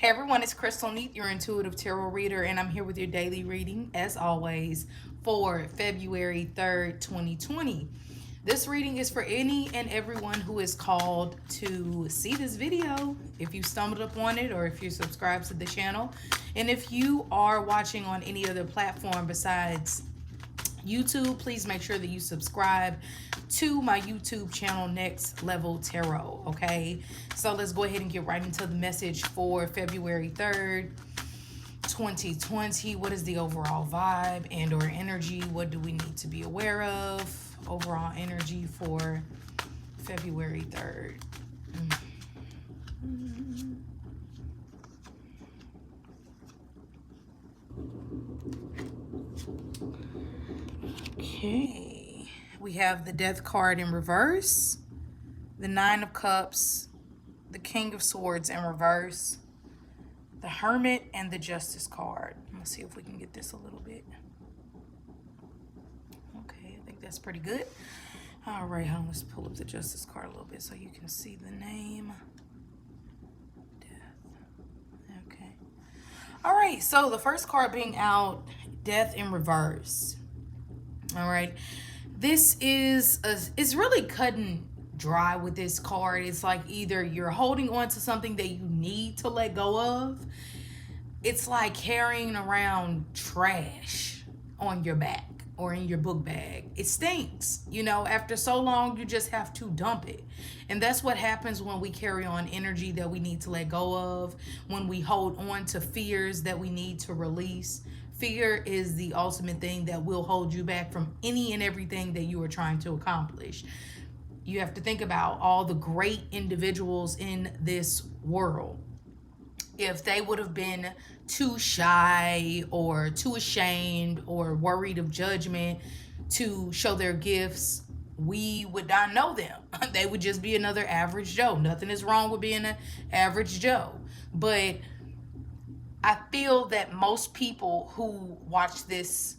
Hey everyone, it's Crystal Neat, your intuitive tarot reader, and I'm here with your daily reading, as always, for February 3rd, 2020. This reading is for any and everyone who is called to see this video, if you stumbled upon it or if you're subscribed to the channel. And if you are watching on any other platform besides YouTube, please make sure that you subscribe to my YouTube channel, Next Level Tarot, okay? So let's go ahead and get right into the message for February 3rd, 2020. What is the overall vibe and or energy? What do we need to be aware of? Overall energy for February 3rd. Okay, we have the Death card in reverse, the Nine of Cups, the King of Swords in reverse, the Hermit, and the Justice card. Let's see if we can get this a little bit. Okay, I think that's pretty good. All right, let's pull up the Justice card a little bit so you can see the name. Death. Okay. All right, so the first card being out, Death in reverse. All right, this is it's really cutting dry with this card. It's like either you're holding on to something that you need to let go of. It's like carrying around trash on your back or in your book bag. It stinks, you know, after so long you just have to dump it. And that's what happens when we carry on energy that we need to let go of, when we hold on to fears that we need to release. Fear is the ultimate thing that will hold you back from any and everything that you are trying to accomplish. You have to think about all the great individuals in this world. If they would have been too shy or too ashamed or worried of judgment to show their gifts, we would not know them. They would just be another average Joe. Nothing is wrong with being an average Joe. But I feel that most people who watch this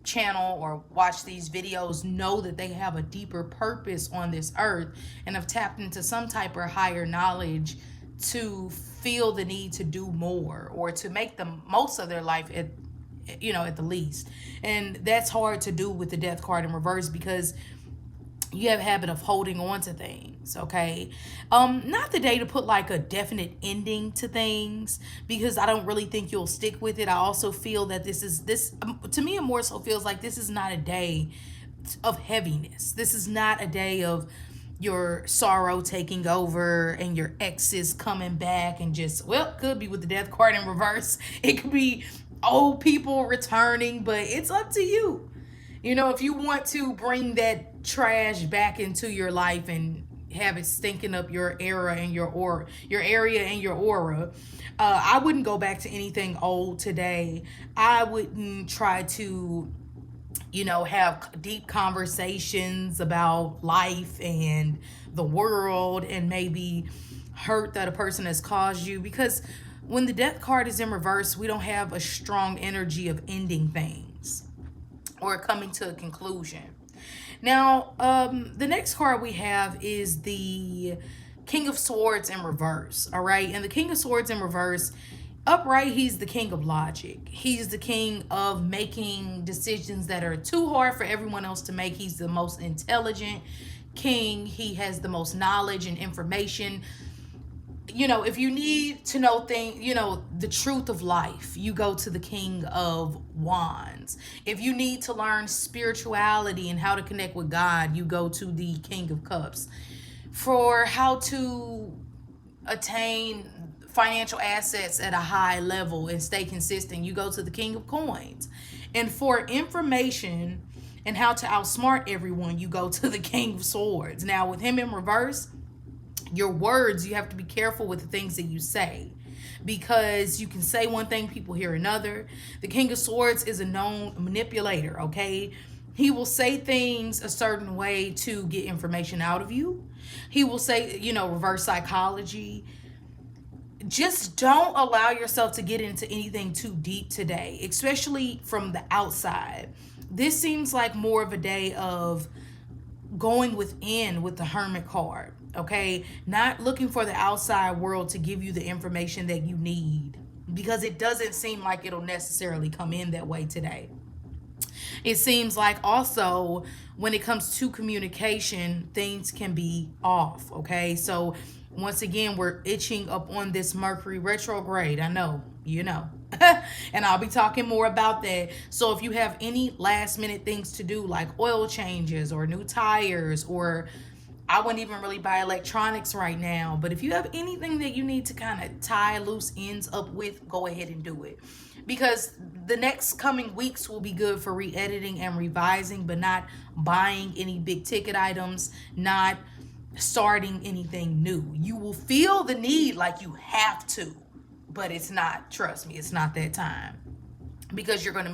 channel or watch these videos know that they have a deeper purpose on this earth and have tapped into some type of higher knowledge to feel the need to do more or to make the most of their life at the least. And that's hard to do with the Death card in reverse because you have a habit of holding on to things, okay? Not the day to put like a definite ending to things because I don't really think you'll stick with it. I also feel that this to me, it more so feels like this is not a day of heaviness. This is not a day of your sorrow taking over and your exes coming back and just, well, could be with the Death card in reverse. It could be old people returning, but it's up to you. You know, if you want to bring that trash back into your life and have it stinking up your era and your area and your aura, I wouldn't go back to anything old today. I wouldn't try to, have deep conversations about life and the world and maybe hurt that a person has caused you, because when the Death card is in reverse, we don't have a strong energy of ending things or coming to a conclusion. Now, the next card we have is the King of Swords in reverse, all right? And the King of Swords in reverse, upright, he's the king of logic. He's the king of making decisions that are too hard for everyone else to make. He's the most intelligent king. He has the most knowledge and information. If you need to know things, the truth of life, you go to the King of Wands. If you need to learn spirituality and how to connect with God, you go to the King of Cups. For how to attain financial assets at a high level and stay consistent, you go to the King of Coins. And for information and how to outsmart everyone, you go to the King of Swords. Now, with him in reverse, your words, you have to be careful with the things that you say, because you can say one thing, people hear another. The King of Swords is a known manipulator, okay? He will say things a certain way to get information out of you. He will say, reverse psychology. Just don't allow yourself to get into anything too deep today, especially from the outside. This seems like more of a day of going within with the Hermit card. Okay, not looking for the outside world to give you the information that you need, because it doesn't seem like it'll necessarily come in that way today. It seems like also when it comes to communication, things can be off. Okay, so once again, we're itching up on this Mercury retrograde. I know, you know. And I'll be talking more about that. So if you have any last minute things to do, like oil changes or new tires, or I wouldn't even really buy electronics right now, but if you have anything that you need to kind of tie loose ends up with, go ahead and do it. Because the next coming weeks will be good for re-editing and revising, but not buying any big ticket items, not starting anything new. You will feel the need like you have to, but it's not, trust me, it's not that time, because you're gonna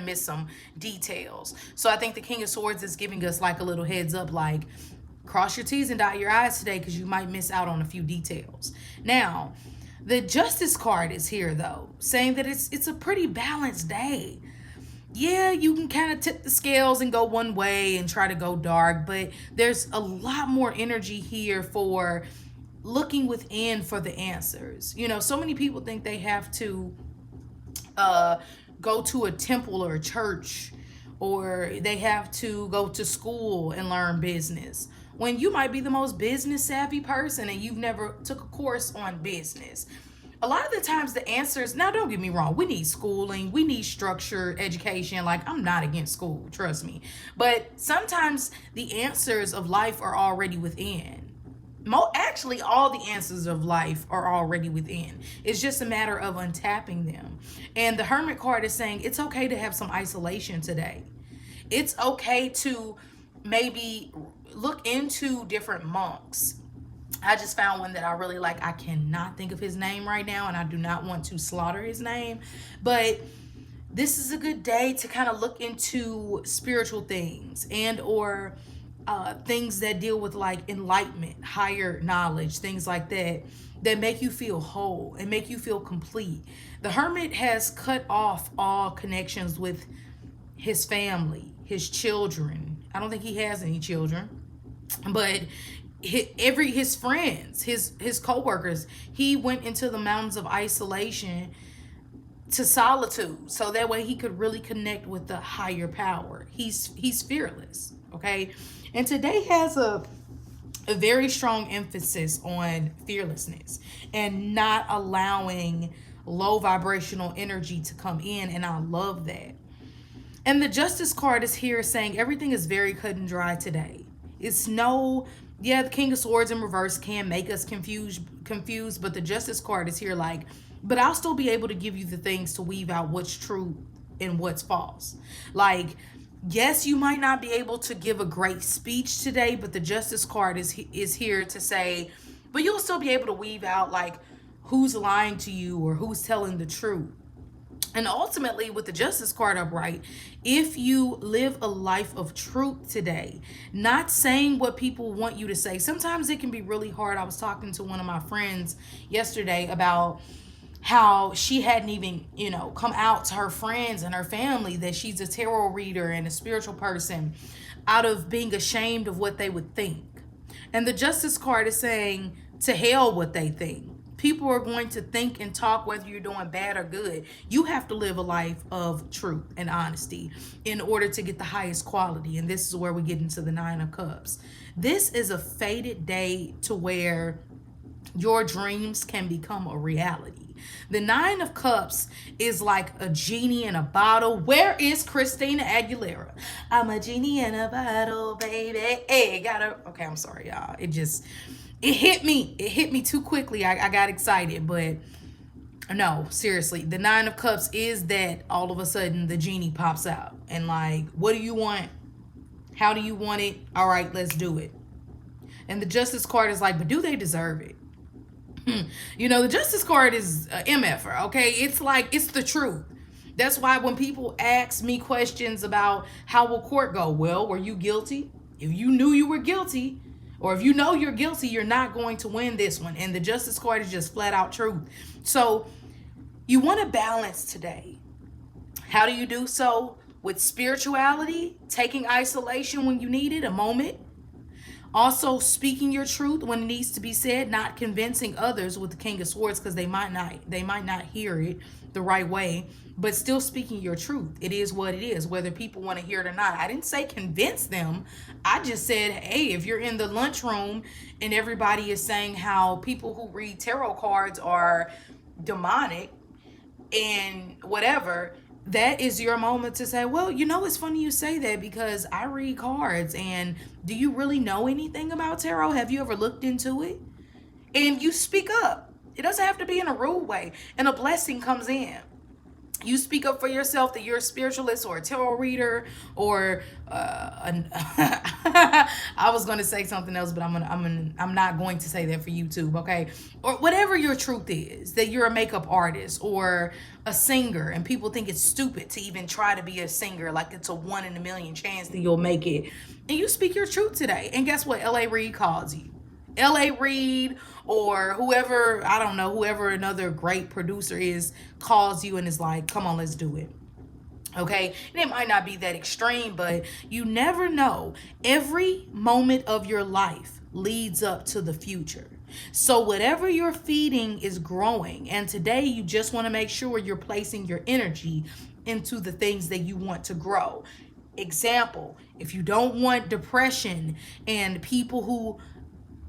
miss some details. So I think the King of Swords is giving us like a little heads up, like cross your T's and dot your I's today, because you might miss out on a few details. Now, the Justice card is here though, saying that it's a pretty balanced day. Yeah, you can kind of tip the scales and go one way and try to go dark, but there's a lot more energy here for looking within for the answers. You know, so many people think they have to go to a temple or a church, or they have to go to school and learn business, when you might be the most business savvy person and you've never took a course on business. A lot of the times the answers, now don't get me wrong, we need schooling, we need structured education. Like, I'm not against school, trust me. But sometimes the answers of life are already within. Actually, all the answers of life are already within. It's just a matter of untapping them. And the Hermit card is saying it's okay to have some isolation today. It's okay to maybe look into different monks. I just found one that I really like. I cannot think of his name right now, and I do not want to slaughter his name, but this is a good day to kind of look into spiritual things and or things that deal with like enlightenment, higher knowledge, things like that, that make you feel whole and make you feel complete. The Hermit has cut off all connections with his family, his children. I don't think he has any children, but his friends, his co-workers, he went into the mountains of isolation, to solitude, so that way he could really connect with the higher power. He's fearless. Okay, and today has a very strong emphasis on fearlessness and not allowing low vibrational energy to come in, and I love that. And the Justice card is here saying everything is very cut and dry today. It's no, yeah, the King of Swords in reverse can make us confused, but the Justice card is here like, but I'll still be able to give you the things to weave out what's true and what's false. Like, yes, you might not be able to give a great speech today, but the Justice card is here to say, but you'll still be able to weave out like who's lying to you or who's telling the truth. And ultimately, with the Justice card upright, if you live a life of truth today, not saying what people want you to say, sometimes it can be really hard. I was talking to one of my friends yesterday about how she hadn't even, come out to her friends and her family that she's a tarot reader and a spiritual person, out of being ashamed of what they would think. And the Justice card is saying, to hell what they think. People are going to think and talk whether you're doing bad or good. You have to live a life of truth and honesty in order to get the highest quality. And this is where we get into the Nine of Cups. This is a fated day to where your dreams can become a reality. The Nine of Cups is like a genie in a bottle. Where is Christina Aguilera? I'm a genie in a bottle, baby. Hey, okay, I'm sorry, y'all. It hit me. It hit me too quickly. I got excited, but no, seriously. The Nine of Cups is that all of a sudden the genie pops out and like, what do you want? How do you want it? All right, let's do it. And the Justice card is like, but do they deserve it? The Justice card is MFer, okay? It's like, it's the truth. That's why when people ask me questions about how will court go, well, were you guilty? If you knew you were guilty, or if you know you're guilty, you're not going to win this one. And the Justice card is just flat out truth. So you want to balance today. How do you do so? With spirituality, taking isolation when you need it, a moment, Also, speaking your truth when it needs to be said, not convincing others with the King of Swords because they might not hear it the right way, but still speaking your truth. It is what it is, whether people want to hear it or not. I didn't say convince them. I just said, hey, if you're in the lunchroom and everybody is saying how people who read tarot cards are demonic and whatever, that is your moment to say, well, it's funny you say that because I read cards. And do you really know anything about tarot? Have you ever looked into it? And you speak up. It doesn't have to be in a rude way, and a blessing comes in. You speak up for yourself that you're a spiritualist or a tarot reader or I was going to say something else, but I'm not going to say that for YouTube, okay? Or whatever your truth is, that you're a makeup artist or a singer, and people think it's stupid to even try to be a singer, like it's a 1 in a million chance that you'll make it. And you speak your truth today, and guess what? L.A. Reid calls you. L.A. Reid or whoever, I don't know, whoever another great producer is, calls you and is like, come on, let's do it. Okay, and it might not be that extreme, but you never know. Every moment of your life leads up to the future. So whatever you're feeding is growing. And today you just want to make sure you're placing your energy into the things that you want to grow. Example, if you don't want depression and people who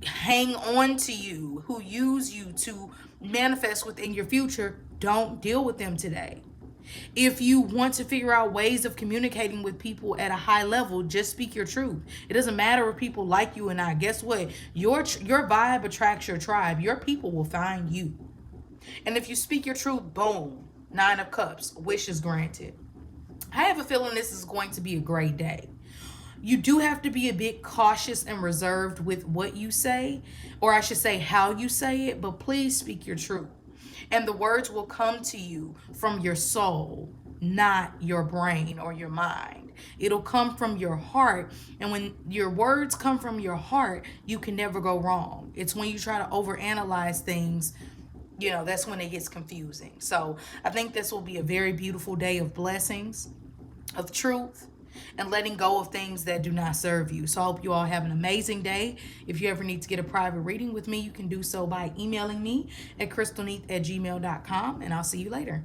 hang on to you, who use you to manifest within your future, don't deal with them today. If you want to figure out ways of communicating with people at a high level, just speak your truth. It doesn't matter if people like you or not. Guess what? Your vibe attracts your tribe. Your people will find you. And if you speak your truth, boom, 9 of Cups, wishes granted. I have a feeling this is going to be a great day. You do have to be a bit cautious and reserved with what you say, or I should say how you say it, but please speak your truth. And the words will come to you from your soul, not your brain or your mind. It'll come from your heart. And when your words come from your heart, you can never go wrong. It's when you try to overanalyze things, that's when it gets confusing. So I think this will be a very beautiful day of blessings, of truth, and letting go of things that do not serve you. So I hope you all have an amazing day. If you ever need to get a private reading with me, you can do so by emailing me at crystalneath@gmail.com, and I'll see you later.